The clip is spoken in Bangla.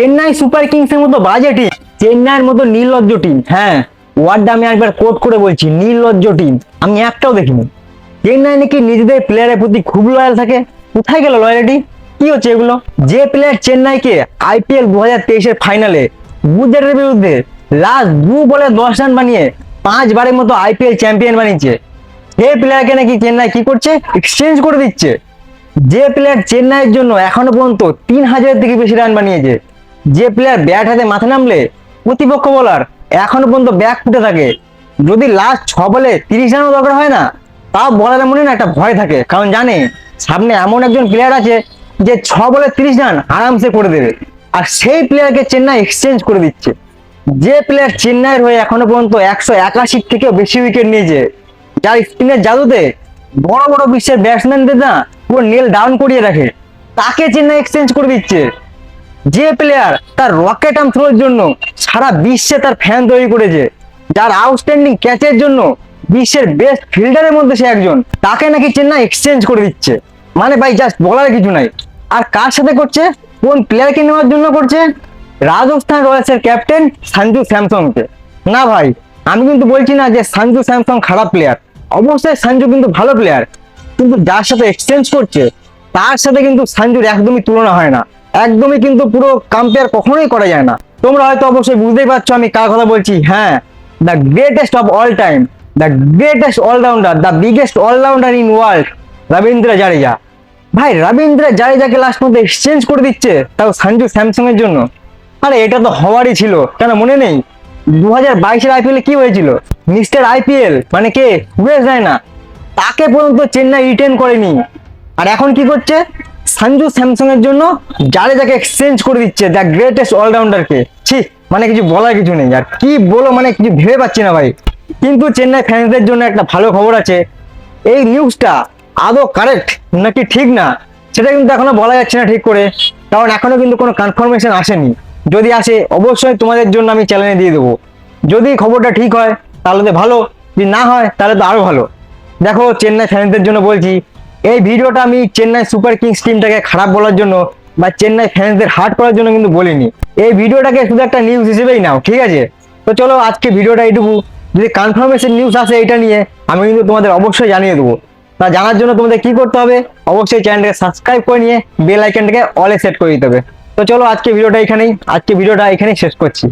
চেন্নাই সুপার কিংস এর মতো বাজে টিম, চেন্নাইয়ের মতো নির্লজ্জ টিম, হ্যাঁ ওয়ার্ডটা আমি একবার কোট করে বলছি, নির্লজ্জ টিম আমি একটাও দেখিনি। চেন্নাই নাকি নিজেদের প্লেয়ারের প্রতি খুব লয়াল থাকে, কোথায় গেল লয়ালিটি? কি হচ্ছে এগুলো? যে প্লেয়ার চেন্নাইকে আইপিএল 2023-এর ফাইনালে গুজরাটের বিরুদ্ধে লাস্ট 2 বলে 10 রান বানিয়ে 5 বারের মতো আইপিএল চ্যাম্পিয়ন বানিয়েছে, সেই প্লেয়ারকে নাকি চেন্নাই কি করছে, এক্সচেঞ্জ করে দিচ্ছে। যে প্লেয়ার চেন্নাইয়ের জন্য এখনো পর্যন্ত 3,000-এর থেকে বেশি রান বানিয়েছে, যে প্লেয়ার ব্যাট হাতে মাথা নামলে প্রতিপক্ষ বোলার এখনো পর্যন্ত ব্যাক ফুটে থাকে, যদি লাস্ট 6 বলে 30 রানও দরকার হয় না, তাও বলারের মনে না একটা ভয় থাকে, কারণ জানে সামনে এমন একজন প্লেয়ার আছে যে 6 বলে 30 রান আরামসে করে দেবে। আর সেই প্লেয়ারকে চেন্নাই এক্সচেঞ্জ করে দিচ্ছে। যে প্লেয়ার চেন্নাইয়ের হয়ে এখনো পর্যন্ত 181 থেকেও বেশি উইকেট নিয়েছে, যার স্পিনের জাদুতে বড় বড় বিশ্বের ব্যাটসম্যানদের না পুরো নেল ডাউন করিয়ে রাখে, তাকে চেন্নাই এক্সচেঞ্জ করে দিচ্ছে। যে প্লেয়ার তার রকেট আর্ম থ্রোর জন্য সারা বিশ্বে তার ফ্যান তৈরি করেছে, যার আউটস্ট্যান্ডিং ক্যাচের জন্য বিশ্বের বেস্ট ফিল্ডারের মধ্যে সে একজন, তাকে নাকি চেন্নাই এক্সচেঞ্জ করে দিচ্ছে। মানে ভাই জাস্ট বলার কিছু নাই। আর কার সাথে করছে, কোন প্লেয়ারকে নেওয়ার জন্য করছে? রাজস্থান রয়্যালসের ক্যাপ্টেন সঞ্জু স্যামসংকে। না ভাই, আমি কিন্তু বলছি না যে সঞ্জু স্যামসং খারাপ প্লেয়ার, অবশ্যই সঞ্জু কিন্তু ভালো প্লেয়ার, কিন্তু যার সাথে এক্সচেঞ্জ করছে তার সাথে কিন্তু সঞ্জুর একদমই তুলনা হয় না, একদমই কিন্তু পুরো কম্পেয়ার কখনোই করা যায় না। তোমরা হয়তো অবশ্যই বুঝতেই পারছো আমি কার কথা বলছি। হ্যাঁ, the greatest of all time, the greatest all rounder, the biggest all rounder in world, Ravindra Jadeja. ভাই রবীন্দ্র জাডেজাকে লাস্ট মধ্যে এক্সচেঞ্জ করে দিচ্ছে, তাও সঞ্জু স্যামসং এর জন্য। আরে এটা তো হওয়ারই ছিল, কেন মনে নেই 2022-এর আইপিএলে কি হয়েছিল? মিস্টার আইপিএল মানে কে, সুরেশ রায়না, তাকে পর্যন্ত চেন্নাই রিটেন করেনি। আর এখন কি করছে, সঞ্জু স্যামসং এর জন্য জাডেজাকে এক্সচেঞ্জ করে দিচ্ছে, দ্য গ্রেটেস্ট অলরাউন্ডারকে। ছি, মানে কিছু বলার কিছু নেই, আর কি বলো, মানে কিছু ভেবে পাচ্ছি না ভাই। কিন্তু চেন্নাই ফ্যান্সদের জন্য একটা ভালো খবর আছে, এই নিউজটা আদৌ কারেক্ট নাকি ঠিক না সেটা কিন্তু এখনো বলা যাচ্ছে না ঠিক করে, কারণ এখনো কিন্তু কোনো কনফার্মেশন আসেনি। যদি আসে অবশ্যই তোমাদের জন্য আমি চ্যানেলে দিয়ে দেবো। যদি খবরটা ঠিক হয় তাহলে তো ভালো, যদি না হয় তাহলে তো আরো ভালো। দেখো চেন্নাই ফ্যান্সদের জন্য বলছি, এই ভিডিওটা আমি চেন্নাই সুপার কিংস টিমটাকে খারাপ বলার জন্য বা চেন্নাই ফ্যান্সদের হার্ট করার জন্য কিন্তু বলিনি। এই ভিডিওটাকে শুধু একটা নিউজ হিসেবেই নাও, ঠিক আছে? তো চলো আজকে ভিডিওটা এইটুকু। যদি কনফার্মেশন নিউজ আসে এটা নিয়ে, আমি কিন্তু তোমাদের অবশ্যই জানিয়ে দেবো। তা জানার জন্য তোমাদের কি করতে হবে, অবশ্যই চ্যানেলটাকে সাবস্ক্রাইব করে নিয়ে বেল আইকনটাকে অলে সেট করে দিতে হবে। তো চলো আজকে ভিডিওটা এখানেই শেষ করছি।